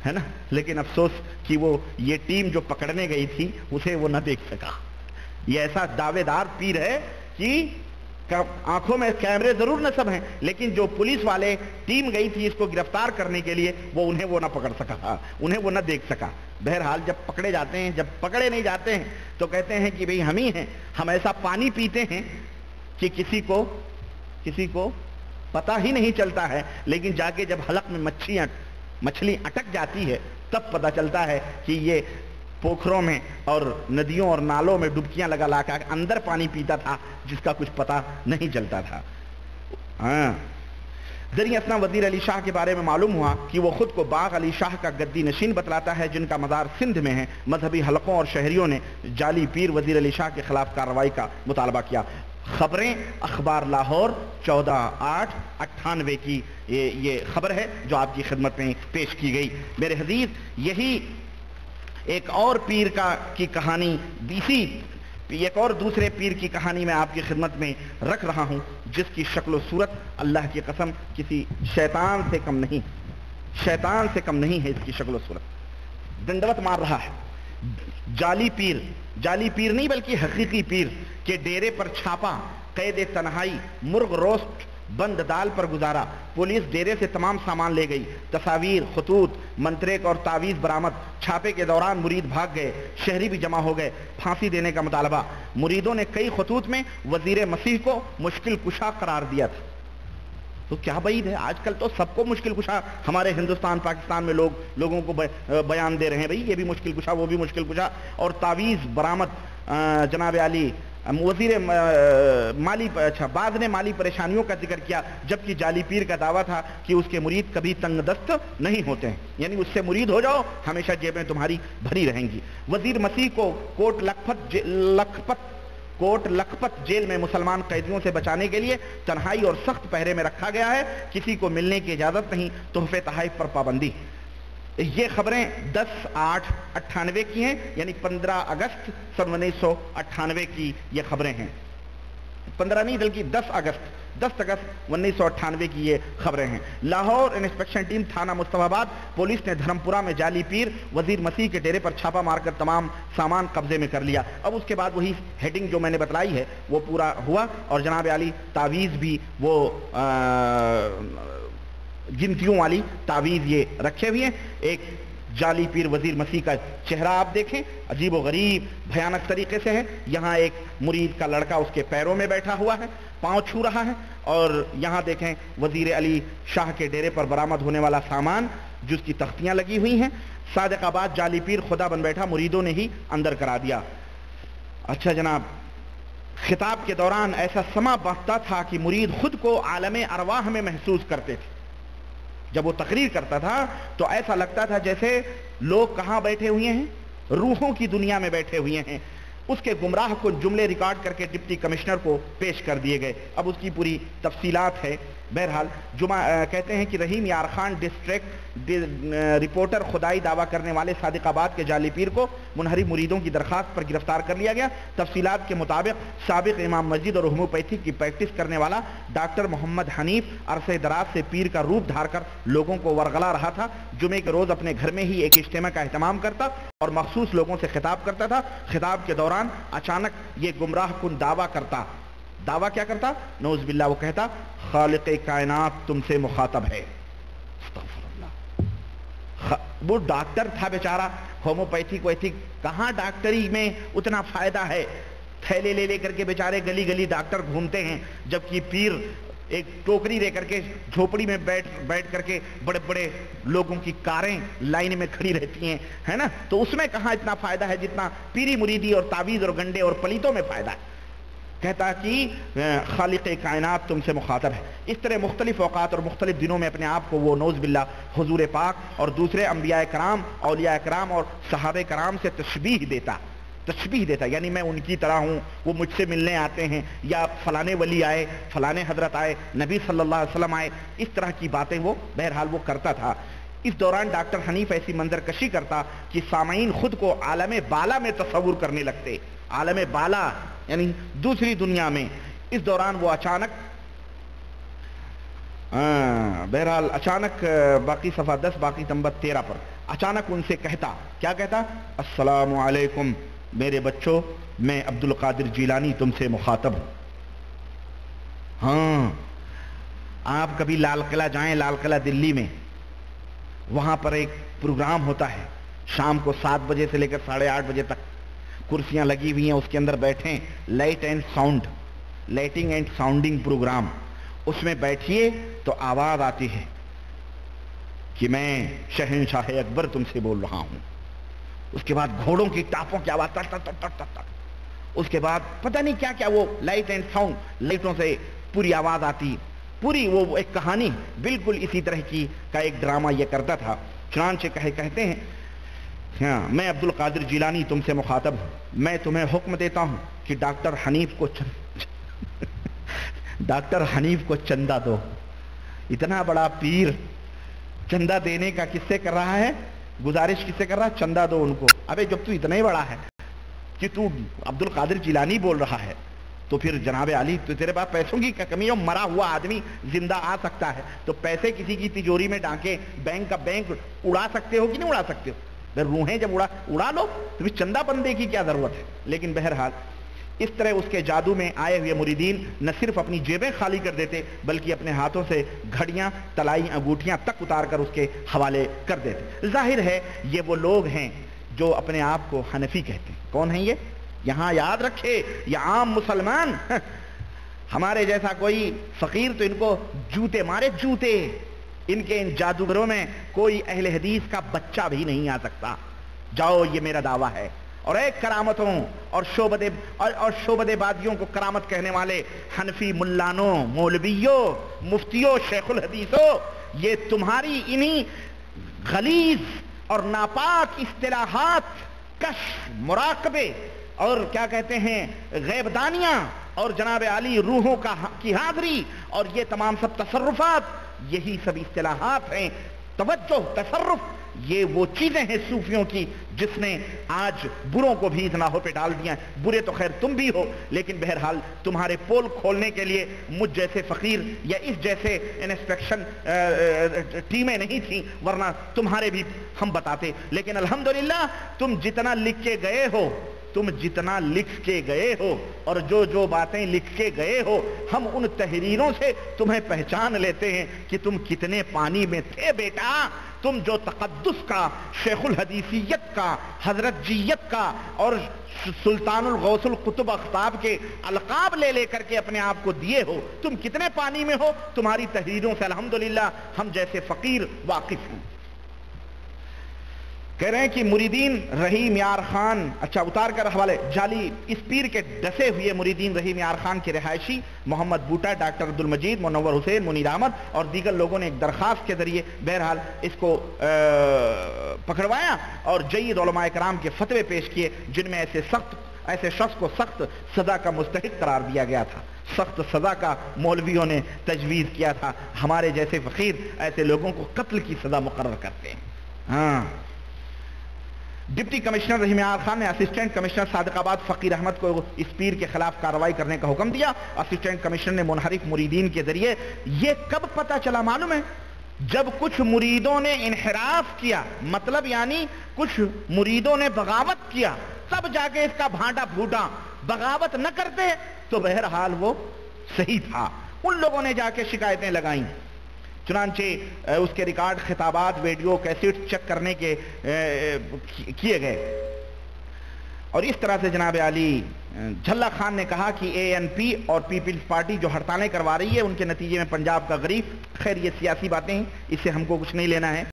ہے نا، لیکن افسوس کہ وہ یہ ٹیم جو پکڑنے گئی تھی اسے وہ نہ دیکھ سکا۔ یہ ایسا دعوے دار پیر ہے کہ آنکھوں میں کیمرے ضرور نصب ہیں، لیکن جو پولیس والے ٹیم گئی تھی اس کو گرفتار کرنے کے لیے انہیں وہ نہ پکڑ سکا، انہیں وہ نہ دیکھ سکا۔ بہرحال جب پکڑے جاتے ہیں، جب پکڑے نہیں جاتے ہیں تو کہتے ہیں کہ بھئی ہم ہی ہیں، ہم ایسا پانی پیتے ہیں کہ کسی کو پتہ ہی نہیں چلتا ہے، لیکن جا کے جب حلق میں مچھلی اٹک جاتی ہے تب پتہ چلتا ہے کہ یہ پوکھروں میں اور ندیوں اور نالوں میں ڈبکیاں لگا کر اندر پانی پیتا تھا جس کا کچھ پتہ نہیں چلتا تھا۔ دریں اثنا وزیر علی شاہ کے بارے میں معلوم ہوا کہ وہ خود کو باغ علی شاہ کا گدی نشین بتلاتا ہے، جن کا مزار سندھ میں ہے۔ مذہبی حلقوں اور شہریوں نے جعلی پیر وزیر علی شاہ کے خلاف کارروائی کا مطالبہ کیا۔ خبریں اخبار لاہور 14/8/98 کی یہ خبر ہے جو آپ کی خدمت میں پیش کی گئی۔ میرے حضیز، یہی ایک اور پیر کی کہانی، ایک اور دوسرے پیر کی کہانی میں آپ کی خدمت میں رکھ رہا ہوں، جس کی شکل و صورت اللہ کی قسم کسی شیطان سے کم نہیں ہے۔ اس کی شکل و صورت دنڈوت مار رہا ہے۔ جعلی پیر نہیں بلکہ حقیقی پیر کے ڈیرے پر چھاپا، قید تنہائی، مرغ روسٹ، بند دال پر گزارا۔ پولیس ڈیرے سے تمام سامان لے گئی، تصاویر، خطوط، منتریک اور تعویذ برآمد۔ چھاپے کے دوران مرید بھاگ گئے، شہری بھی جمع ہو گئے۔ پھانسی دینے کا مطالبہ۔ مریدوں نے کئی خطوط میں وزیر مسیح کو مشکل کشا قرار دیا تھا۔ تو کیا بعید ہے، آج کل تو سب کو مشکل کشا ہمارے ہندوستان پاکستان میں لوگوں کو بیان دے رہے ہیں، بھئی یہ بھی مشکل کشا، وہ بھی مشکل کشا۔ اور تعویذ برآمد۔ جناب علی وزیر بعض نے مالی پریشانیوں کا ذکر کیا، جبکہ جعلی پیر کا دعویٰ تھا کہ اس کے مرید کبھی تنگ دست نہیں ہوتے ہیں، یعنی اس سے مرید ہو جاؤ ہمیشہ جیبیں تمہاری بھری رہیں گی۔ وزیر مسیح کو کوٹ لکھپت جیل میں مسلمان قیدیوں سے بچانے کے لیے تنہائی اور سخت پہرے میں رکھا گیا ہے، کسی کو ملنے کی اجازت نہیں، تحفے تحائف پر پابندی۔ یہ خبریں 10/8/98 کی ہیں، یعنی 15 اگست سن 1998 کی یہ خبریں ہیں۔ 15 نہیں بلکہ 10 اگست 1998 کی یہ خبریں ہیں۔ لاہور انسپیکشن ٹیم تھانہ مصطفی آباد پولیس نے دھرمپورہ میں جعلی پیر وزیر مسیح کے ڈیرے پر چھاپا مار کر تمام سامان قبضے میں کر لیا۔ اب اس کے بعد وہی ہیڈنگ جو میں نے بتلائی ہے وہ پورا ہوا، اور جناب علی تعویذ بھی وہ گنتیوں والی تعویذ یہ رکھے ہوئے ہیں۔ ایک جعلی پیر وزیر مسیح کا چہرہ آپ دیکھیں، عجیب و غریب بھیانک طریقے سے ہے۔ یہاں ایک مرید کا لڑکا اس کے پیروں میں بیٹھا ہوا ہے، پاؤں چھو رہا ہے، اور یہاں دیکھیں وزیر علی شاہ کے ڈیرے پر برآمد ہونے والا سامان جس کی تختیاں لگی ہوئی ہیں۔ صادق آباد جعلی پیر خدا بن بیٹھا، مریدوں نے ہی اندر کرا دیا۔ اچھا جناب، خطاب کے دوران ایسا سما بانٹتا تھا کہ مرید خود کو عالم ارواح میں محسوس کرتے تھے۔ جب وہ تقریر کرتا تھا تو ایسا لگتا تھا جیسے لوگ کہاں بیٹھے ہوئے ہیں، روحوں کی دنیا میں بیٹھے ہوئے ہیں۔ اس کے گمراہ کو جملے ریکارڈ کر کے ڈپٹی کمشنر کو پیش کر دیے گئے۔ اب اس کی پوری تفصیلات ہے۔ بہرحال کہتے ہیں کہ رحیم یار خان ڈسٹرکٹ رپورٹر خدائی دعویٰ کرنے والے صادق آباد کے جعلی پیر کو منحرف مریدوں کی درخواست پر گرفتار کر لیا گیا۔ تفصیلات کے مطابق سابق امام مسجد اور ہومیوپیتھی کی پریکٹس کرنے والا ڈاکٹر محمد حنیف عرصہ دراز سے پیر کا روپ دھار کر لوگوں کو ورغلا رہا تھا۔ جمعے کے روز اپنے گھر میں ہی ایک اجتماع کا اہتمام کرتا اور مخصوص لوگوں سے خطاب کرتا تھا۔ خطاب کے دوران اچانک یہ گمراہ کن دعویٰ کیا کرتا؟ نعوذ باللہ، وہ کہتا خالق کائنات تم سے مخاطب ہے۔ استغفر اللہ۔ وہ ڈاکٹر تھا بیچارہ، ہومیوپیتھی کو کہاں ڈاکٹری میں اتنا فائدہ ہے، تھیلے لے کر کے بیچارے گلی گلی ڈاکٹر گھومتے ہیں، جبکہ پیر ایک ٹوکری لے کر کے جھوپڑی میں بیٹھ کر کے بڑے بڑے لوگوں کی کاریں لائن میں کھڑی رہتی ہیں، ہے نا؟ تو اس میں کہاں اتنا فائدہ ہے جتنا پیری مریدی اور تعویذ اور گنڈے اور پلیتوں میں فائدہ ہے۔ کہتا کہ خالق کائنات تم سے مخاطب ہے۔ اس طرح مختلف اوقات اور مختلف دنوں میں اپنے آپ کو وہ نعوذ باللہ حضور پاک اور دوسرے انبیاء کرام، اولیاء کرام اور صحابہ کرام سے تشبیہ دیتا، یعنی میں ان کی طرح ہوں، وہ مجھ سے ملنے آتے ہیں، یا فلانے ولی آئے، فلانے حضرت آئے، نبی صلی اللہ علیہ وسلم آئے، اس طرح کی باتیں وہ بہرحال وہ کرتا تھا۔ اس دوران ڈاکٹر حنیف ایسی منظر کشی کرتا کہ سامعین خود کو عالم بالا میں تصور کرنے لگتے، عالم بالا یعنی دوسری دنیا میں۔ اس دوران وہ اچانک بہرحال اچانک باقی صفحہ 10 باقی نمبر 13 پر اچانک ان سے کہتا، کیا کہتا؟ السلام علیکم میرے بچوں، میں عبد القادر جیلانی تم سے مخاطب ہوں۔ ہاں، آپ کبھی لال قلعہ جائیں، لال قلعہ دلی میں، وہاں پر ایک پروگرام ہوتا ہے شام کو 7 بجے سے لے کر 8:30 بجے تک، کرسیاں لگی ہوئی ہیں، اس کے اندر بیٹھیں، light and sound, lighting and sounding programme, اس میں بیٹھیے تو آواز آتی ہے کہ میں شہنشاہ اکبر تم سے بول رہا ہوں۔ اس کے بعد گھوڑوں کی ٹاپوں کی آواز، ٹٹ ٹٹ ٹٹ ٹٹ ٹٹ، اس کے بعد پتہ نہیں کیا کیا، وہ لائٹ اینڈ ساؤنڈ، لائٹوں سے پوری آواز آتی، پوری وہ ایک کہانی بالکل اسی طرح کی کا ایک ڈرامہ یہ کرتا تھا۔ چنانچہ کہتے ہیں، ہاں میں عبد القادر جیلانی تم سے مخاطب ہوں، میں تمہیں حکم دیتا ہوں کہ ڈاکٹر حنیف کو چندہ دو۔ اتنا بڑا پیر چندہ دینے کا کس سے کر رہا ہے؟ گزارش کس سے کر رہا ہے؟ چندہ دو ان کو۔ ابے جب تو اتنا ہی بڑا ہے کہ تو عبد القادر جیلانی بول رہا ہے تو پھر جناب علی تو تیرے پاس پیسوں کی کیا کمی ہے؟ مرا ہوا آدمی زندہ آ سکتا ہے تو پیسے کسی کی تجوری میں ڈانکے بینک کا بینک اڑا سکتے ہو کہ نہیں اڑا سکتے ہو؟ پھر روحیں جب اڑا لو تو پھر چندہ بندے کی کیا ضرورت ہے؟ لیکن بہرحال اس طرح اس کے جادو میں آئے ہوئے مریدین نہ صرف اپنی جیبیں خالی کر دیتے بلکہ اپنے ہاتھوں سے گھڑیاں، طلائی انگوٹھیاں تک اتار کر اس کے حوالے کر دیتے۔ ظاہر ہے یہ وہ لوگ ہیں جو اپنے آپ کو حنفی کہتے ہیں۔ کون ہیں یہ؟ یہاں یاد رکھے، یہ عام مسلمان، ہمارے جیسا کوئی فقیر تو ان کو جوتے مارے جوتے، ان کے ان جادوگروں میں کوئی اہل حدیث کا بچہ بھی نہیں آ سکتا۔ جاؤ، یہ میرا دعویٰ ہے۔ اور ایک کرامتوں اور شعبدے بادیوں کو کرامت کہنے والے حنفی ملانوں، مولویوں، مفتیوں، شیخ الحدیثوں، یہ تمہاری انہی غلیظ اور ناپاک اصطلاحات، کشف، مراقبے اور کیا کہتے ہیں غیب دانیاں اور جناب علی روحوں کی حاضری اور یہ تمام سب تصرفات، یہی سب اصطلاحات ہیں۔ توجہ، تصرف، یہ وہ چیزیں ہیں صوفیوں کی جس نے آج بروں کو بھی اتنا ہو پہ ڈال دیا ہے۔ برے تو خیر تم بھی ہو، لیکن بہرحال تمہارے پول کھولنے کے لیے مجھ جیسے فقیر یا اس جیسے انسپیکشن ٹیمیں نہیں تھیں، ورنہ تمہارے بھی ہم بتاتے۔ لیکن الحمدللہ تم جتنا لکھ کے گئے ہو اور جو باتیں لکھ کے گئے ہو، ہم ان تحریروں سے تمہیں پہچان لیتے ہیں کہ تم کتنے پانی میں تھے بیٹا۔ تم جو تقدس کا، شیخ الحدیثیت کا، حضرت جیت کا اور سلطان الغوث القطب اختاب کے القاب لے کر کے اپنے آپ کو دیے ہو، تم کتنے پانی میں ہو، تمہاری تحریروں سے الحمدللہ ہم جیسے فقیر واقف ہیں۔ کہہ رہے ہیں کہ مریدین رحیم یار خان، اچھا اتار کر حوالے، جعلی اس پیر کے ڈسے ہوئے مریدین رحیم یار خان کے رہائشی محمد بوٹا، ڈاکٹر عبدالمجید، منور حسین، منیر احمد اور دیگر لوگوں نے ایک درخواست کے ذریعے بہرحال اس کو پکڑوایا اور جید علماء کرام کے فتوے پیش کیے جن میں ایسے شخص کو سخت سزا کا مستحق قرار دیا گیا تھا۔ سخت سزا کا مولویوں نے تجویز کیا تھا۔ ہمارے جیسے فقیر ایسے لوگوں کو قتل کی سزا مقرر کرتے ہیں۔ ہاں، ڈپٹی کمشنر رحیم یار خان نے اسسٹنٹ کمشنر صادق آباد فقیر احمد کو اس پیر کے خلاف کارروائی کرنے کا حکم دیا۔ اسسٹنٹ کمشنر نے منحرف مریدین کے ذریعے، یہ کب پتہ چلا معلوم ہے؟ جب کچھ مریدوں نے انحراف کیا، مطلب یعنی کچھ مریدوں نے بغاوت کیا، تب جا کے اس کا بھانڈا پھوٹا۔ بغاوت نہ کرتے تو بہرحال وہ صحیح تھا۔ ان لوگوں نے جا کے شکایتیں لگائیں، چنانچہ اس کے ریکارڈ، خطابات، ویڈیو کیسٹ چیک کرنے کے کیے گئے اور اس طرح سے جناب علی جھلا خان نے کہا کہ اے این پی اور پیپلز پارٹی جو ہڑتالیں کروا رہی ہے ان کے نتیجے میں پنجاب کا غریب، خیر یہ سیاسی باتیں ہیں، اس سے ہم کو کچھ نہیں لینا ہے۔